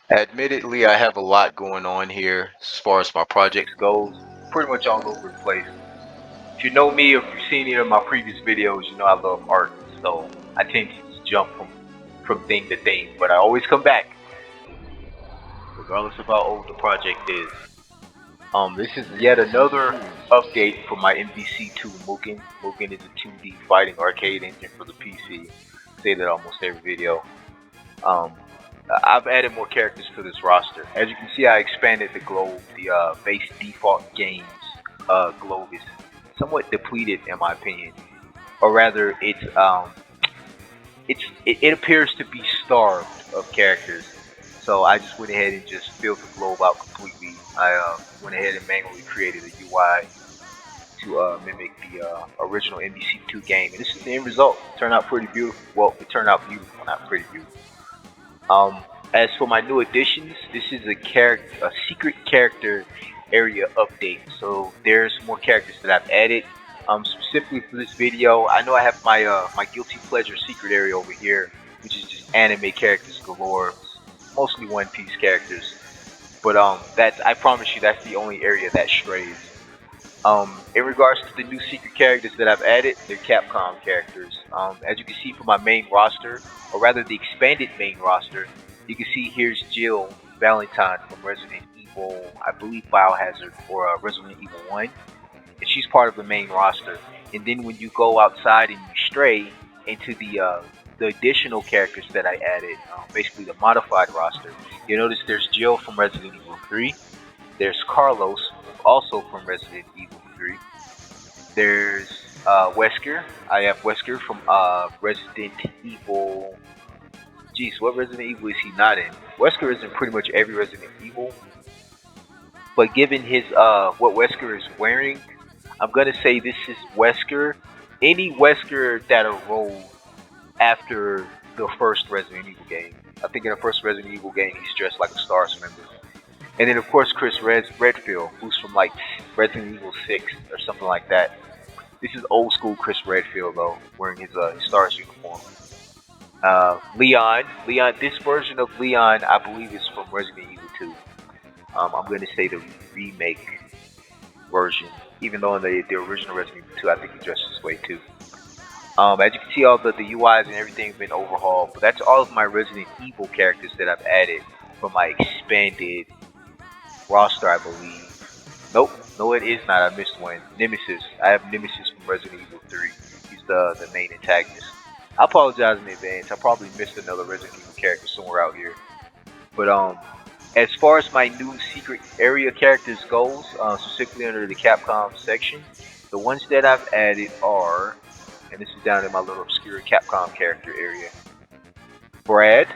Admittedly, I have a lot going on here as far as my projects goes. Pretty much all over the place. If you know me, or if you've seen any of my previous videos, you know I love art. So I tend to just jump from thing to thing, but I always come back, regardless of how old the project is. This is yet another update for my MVC2 Mugen. Mugen is a 2D fighting arcade engine for the PC. I say that almost every video. Um, I've added more characters to this roster. As you can see, I expanded the globe. The base default games globe is somewhat depleted, in my opinion, or rather, it appears to be starved of characters. So I just went ahead and just filled the globe out completely. I went ahead and manually created a UI to mimic the original MVC2 game, and this is the end result. It turned out pretty beautiful. Well, it turned out beautiful, not pretty beautiful. As for my new additions, this is a secret character area update. So there's more characters that I've added. Specifically for this video, I know I have my guilty pleasure secret area over here, which is just anime characters galore, mostly One Piece characters. But that's I promise you that's the only area that strays. In regards to the new secret characters that I've added, they're Capcom characters. As you can see from my main roster, or rather the expanded main roster, you can see here's Jill Valentine from Resident Evil, I believe Biohazard, or Resident Evil 1. And she's part of the main roster. And then when you go outside and you stray into the additional characters that I added, basically the modified roster, you notice there's Jill from Resident Evil 3. There's Carlos, also from Resident Evil 3. There's Wesker. I have Wesker from Resident Evil. Jeez, what Resident Evil is he not in? Wesker is in pretty much every Resident Evil. But given his what Wesker is wearing, I'm gonna say this is Wesker. Any Wesker that arose after the first Resident Evil game. I think in the first Resident Evil game he's dressed like a Stars member. And then of course Chris Redfield, who's from like Resident Evil 6 or something like that. This is old school Chris Redfield though, wearing his Stars uniform. Leon. This version of Leon, I believe, is from Resident Evil 2. I'm going to say the remake version, even though in the original Resident Evil 2, I think he dressed this way too. As you can see, all the UIs and everything have been overhauled, but that's all of my Resident Evil characters that I've added from my expanded roster, I believe. Nope, no, it is not. I missed one. Nemesis. I have Nemesis from Resident Evil 3. He's the main antagonist. I apologize in advance. I probably missed another Resident Evil character somewhere out here. But as far as my new secret area characters goes, specifically under the Capcom section, the ones that I've added are, and this is down in my little obscure Capcom character area. Brad.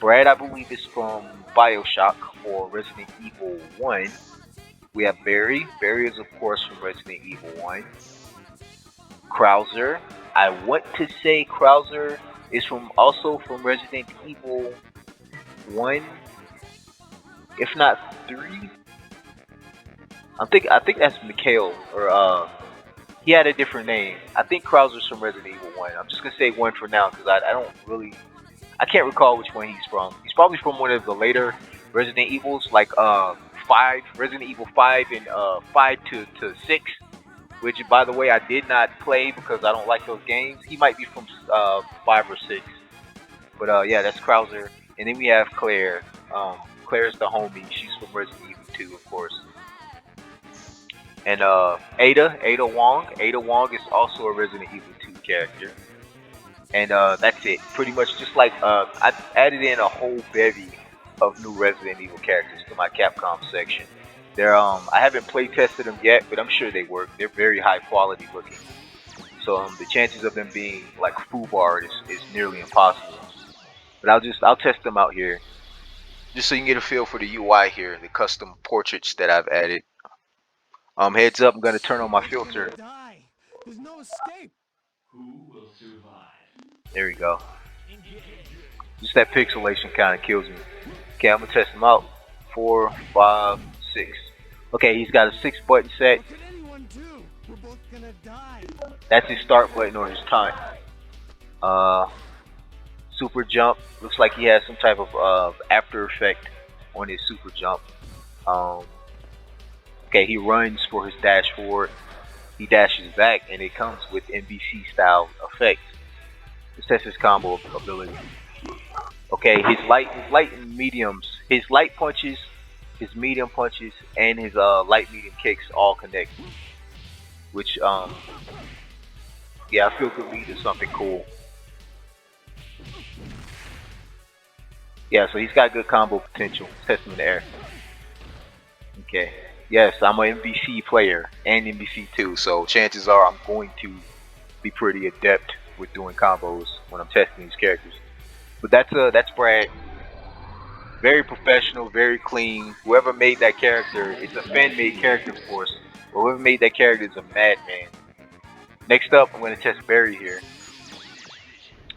Brad, I believe, is from Bioshock or Resident Evil 1. We have Barry. Barry is, of course, from Resident Evil 1. Krauser. I want to say Krauser is also from Resident Evil 1, if not 3. I think that's Mikhail, or he had a different name. I think Krauser's from Resident Evil 1. I'm just gonna say 1 for now because I don't really, I can't recall which one he's from. He's probably from one of the later Resident Evils, like 5, Resident Evil 5 and 5 to 6. Which, by the way, I did not play because I don't like those games. He might be from 5 or 6. But yeah, that's Krauser. And then we have Claire. Claire's the homie. She's from Resident Evil 2, of course. And Ada Wong. Ada Wong is also a Resident Evil 2 character. And that's it. Pretty much just like I added in a whole bevy of new Resident Evil characters to my Capcom section. They're I haven't play tested them yet, but I'm sure they work. They're very high quality looking. So the chances of them being like foobar is nearly impossible. But I'll test them out here. Just so you can get a feel for the UI here, the custom portraits that I've added. Heads up, I'm gonna turn on my filter. There's no escape. There we go. Just that pixelation kind of kills me. Okay, I'm gonna test them out. 4, 5, 6. Okay, he's got a 6 button set. What could anyone do? We're both gonna die. That's his start button or his time. Super jump. Looks like he has some type of after effect on his super jump. Okay, he runs for his dash forward. He dashes back, and it comes with MVC style effect. This tests his combo ability. Okay, his light and mediums, his light punches, his medium punches, and his light medium kicks all connect. Which yeah, I feel could lead to something cool. Yeah, so he's got good combo potential. Test him in the air. Okay. Yes, I'm an MVC player and MVC2, so chances are I'm going to be pretty adept with doing combos when I'm testing these characters. But that's Brad. Very professional, very clean. Whoever made that character, it's a fan-made character, of course. But whoever made that character is a madman. Next up, I'm going to test Barry here.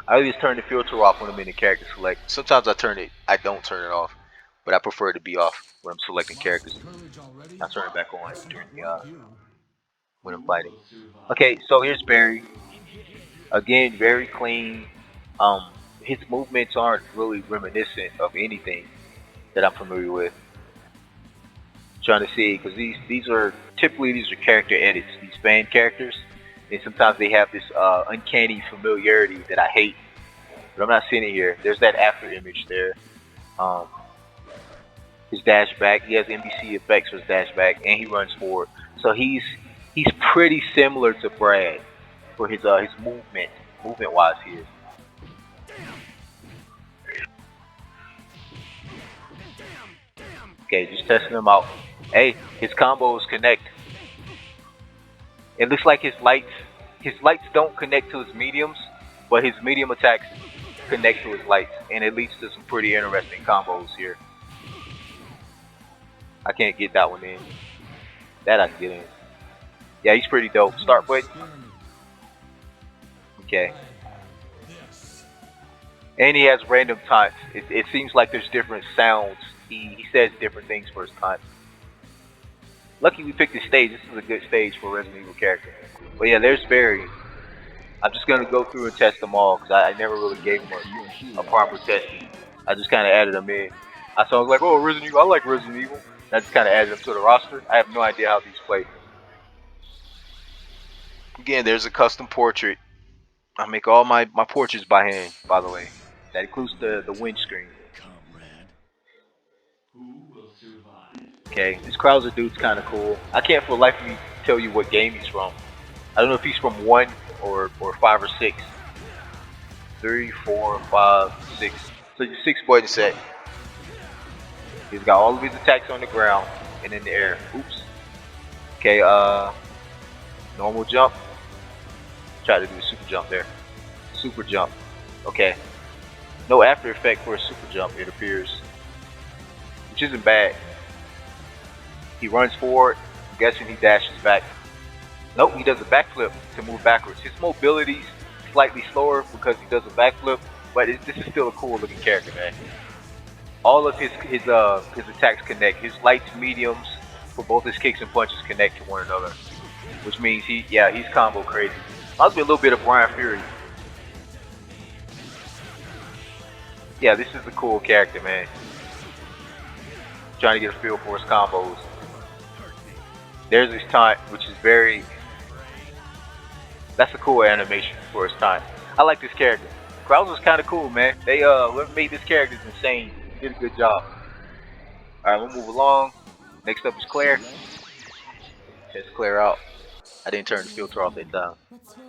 I always turn the filter off when I'm in the character select. Sometimes I don't turn it off, but I prefer it to be off when I'm selecting characters. I turn it back on during the when I'm fighting. Okay, so here's Barry. Again, very clean. His movements aren't really reminiscent of anything that I'm familiar with. Trying to see, because these are character edits, these fan characters, and sometimes they have this uncanny familiarity that I hate. But I'm not seeing it here. There's that after image there. His dash back, he has NBC effects for his dash back, and he runs forward. So he's pretty similar to Brad for his movement wise here. Okay, just testing him out. Hey, his combos connect. It looks like his lights don't connect to his mediums, but his medium attacks connect to his lights, and it leads to some pretty interesting combos here. I can't get that one in. That I can get in. Yeah, he's pretty dope. Start button. Okay. And he has random taunts. It seems like there's different sounds. He says different things for his taunts. Lucky we picked this stage. This is a good stage for a Resident Evil character. But yeah, there's Barry. I'm just going to go through and test them all because I never really gave him a proper testing. I just kind of added them in. I was like, oh, Resident Evil, I like Resident Evil. I just kind of added them to the roster. I have no idea how these play. Again, there's a custom portrait. I make all my portraits by hand, by the way. That includes the windscreen. Okay, this Krauser dude's kind of cool. I can't for the life of me tell you what game he's from. I don't know if he's from 1 or 5 or 6. 3, 4, 5, 6. So it's a 6 button set. He's got all of his attacks on the ground and in the air. Oops. Okay, normal jump. Try to do a super jump there. Super jump. Okay. No after effect for a super jump, it appears. Which isn't bad. He runs forward. I'm guessing he dashes back. Nope, he does a backflip to move backwards. His mobility's slightly slower because he does a backflip, but this is still a cool looking character, man. All of his attacks connect. His lights, mediums, for both his kicks and punches connect to one another, which means he's combo crazy. Must be a little bit of Brian Fury. Yeah, this is a cool character, man. Trying to get a feel for his combos. There's his taunt, which is very. That's a cool animation for his taunt. I like this character. Krauser's kind of cool, man. They whoever made this character is insane. Did a good job. All right, we'll move along. Next up is Claire. Test Claire out. I didn't turn the filter off that time.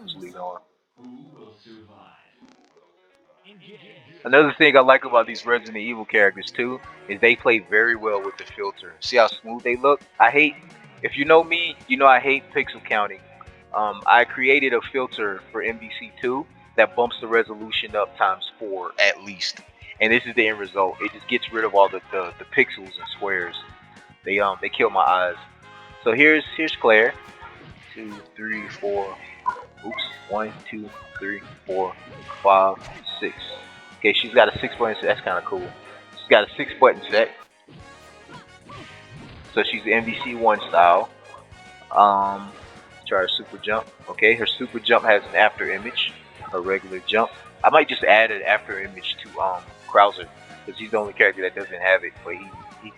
Just leave it on. Another thing I like about these Resident Evil characters too is they play very well with the filter. See how smooth they look? If you know me, you know I hate pixel counting. I created a filter for MVC2 that bumps the resolution up ×4 at least. And this is the end result. It just gets rid of all the pixels and squares. They kill my eyes. So here's Claire. 2, 3, 4. Oops. 1, 2, 3, 4, 5, 6. Okay, she's got a 6 button set. That's kind of cool. She's got a 6 button set. So she's the MVC1 style. Try her super jump. Okay, her super jump has an after image. Her regular jump. I might just add an after image to Krauser because he's the only character that doesn't have it, but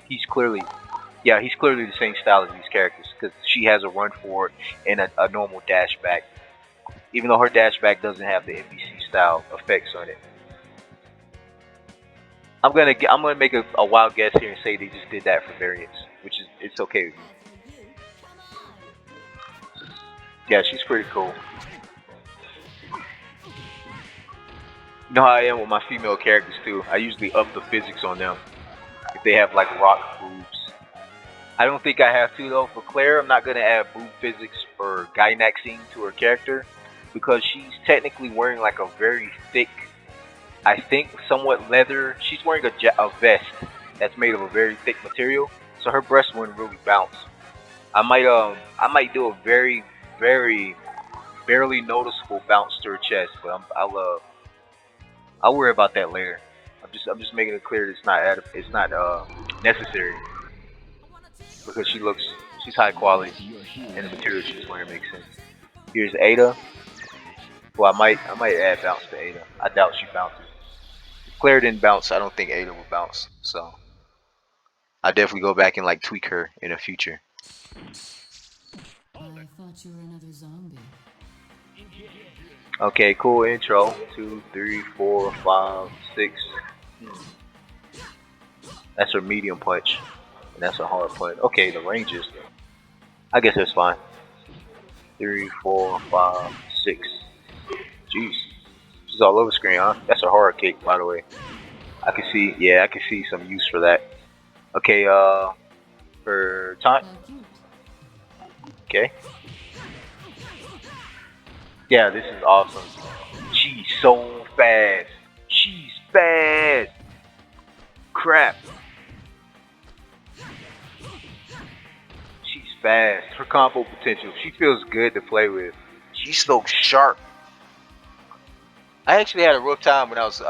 He's clearly, yeah, he's clearly the same style as these characters because she has a run forward and a normal dash back. Even though her dash back doesn't have the MVC style effects on it. I'm gonna make a wild guess here and say they just did that for variants, which is it's okay with me. Yeah, she's pretty cool. You know how I am with my female characters too. I usually up the physics on them if they have like rock boobs. I don't think I have to though. For Claire, I'm not gonna add boob physics or gynaxing to her character because she's technically wearing like a very thick, I think somewhat leather. She's wearing a vest that's made of a very thick material, so her breast wouldn't really bounce. I might do a very barely noticeable bounce to her chest, but I'll worry about that later. I'm just making it clear that it's not necessary because she's high quality and the material she's wearing makes sense. Here's Ada. Well, I might add bounce to Ada. I doubt she bounces. If Claire didn't bounce, I don't think Ada would bounce. So I definitely go back and like tweak her in the future. I thought you were another zombie. Okay, cool intro. 2, 3, 4, 5, 6. That's her medium punch, and that's a hard punch. Okay, the ranges. I guess that's fine. 3, 4, 5, 6. Jeez, she's all over the screen, huh? That's a horror kick, by the way. I can see, yeah, I can see some use for that. Okay, for time. Okay. Yeah, this is awesome. She's so fast. She's fast. Crap. She's fast. Her combo potential. She feels good to play with. She's so sharp. I actually had a rough time when I was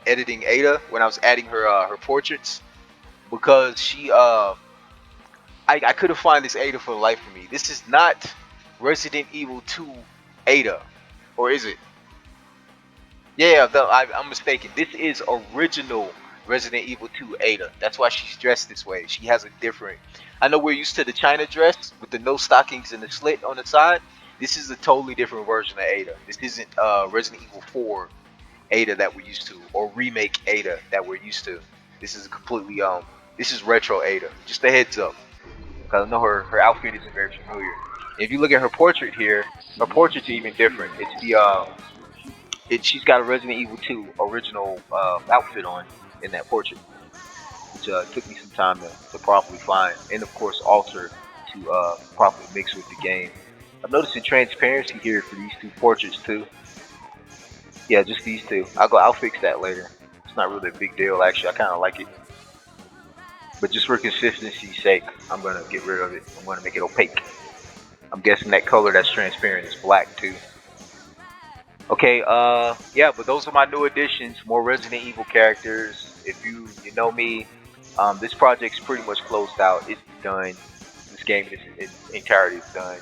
editing Ada, when I was adding her portraits, because I couldn't find this Ada for the life of me. This is not Resident Evil 2 Ada, or is it? Yeah, I'm mistaken. This is original Resident Evil 2 Ada. That's why she's dressed this way. She has a different. I know we're used to the China dress with the no stockings and the slit on the side. This is a totally different version of Ada. This isn't Resident Evil 4 Ada that we're used to, or remake Ada that we're used to. This is completely this is retro Ada. Just a heads up, because I know her outfit isn't very familiar. If you look at her portrait here, her portrait's even different. It's she's got a Resident Evil 2 original outfit on in that portrait, which took me some time to properly find, and of course alter to properly mix with the game. I'm noticing transparency here for these two portraits too. Yeah, just these two. I'll fix that later. It's not really a big deal actually. I kind of like it, but just for consistency's sake, I'm gonna get rid of it. I'm gonna make it opaque. I'm guessing that color that's transparent is black too. Okay, yeah, but those are my new additions. More Resident Evil characters. If you know me, this project's pretty much closed out. It's done. This game in its entirety is done.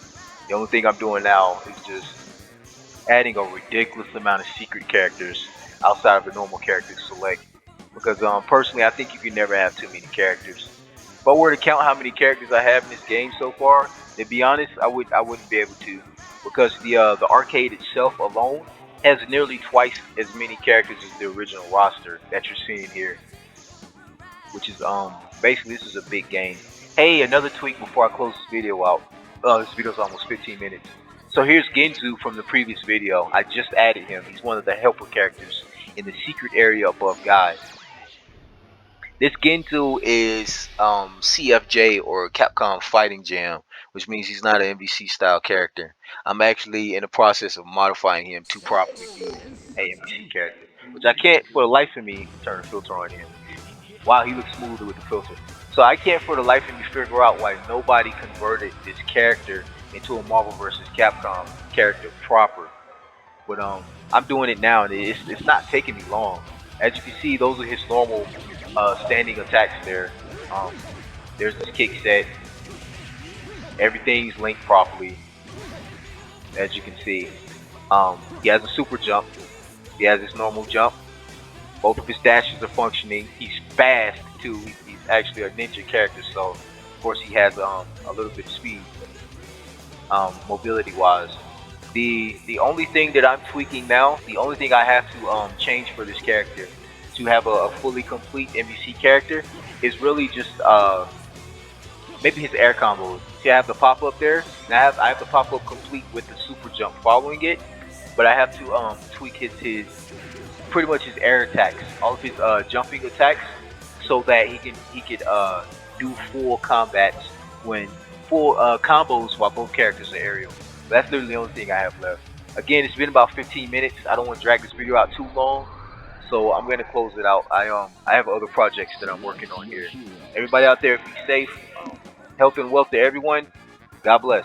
The only thing I'm doing now is just adding a ridiculous amount of secret characters outside of the normal characters select. Because personally, I think you can never have too many characters. If I were to count how many characters I have in this game so far, to be honest, I wouldn't be able to, because the arcade itself alone has nearly twice as many characters as the original roster that you're seeing here, which is basically this is a big game. Hey, another tweak before I close this video out. This video's almost 15 minutes. So here's Genzu from the previous video. I just added him. He's one of the helper characters in the secret area above guys. This Genzu is CFJ, or Capcom Fighting Jam, which means he's not an MVC style character. I'm actually in the process of modifying him to properly be a MVC character, which I can't for the life of me turn a filter on him. Wow, he looks smoother with the filter. So I can't for the life of me figure out why nobody converted this character into a Marvel vs. Capcom character proper. But I'm doing it now, and it's not taking me long. As you can see, those are his normal standing attacks there. There's this kick set. Everything's linked properly, as you can see. He has a super jump. He has his normal jump. Both of his dashes are functioning. He's fast too. He's actually a ninja character, so of course he has a little bit of speed, mobility wise. The only thing that I'm tweaking now, the only thing I have to change for this character to have a fully complete MVC character is really just maybe his air combos. See, I have the pop up there, and I have the pop up complete with the super jump following it, but I have to tweak his pretty much his air attacks, all of his jumping attacks, so that he could do full combats when full combos while both characters are aerial. That's literally the only thing I have left. Again, it's been about 15 minutes. I don't want to drag this video out too long, so I'm gonna close it out. I have other projects that I'm working on here. Everybody out there, be safe. Health and wealth to everyone. God bless.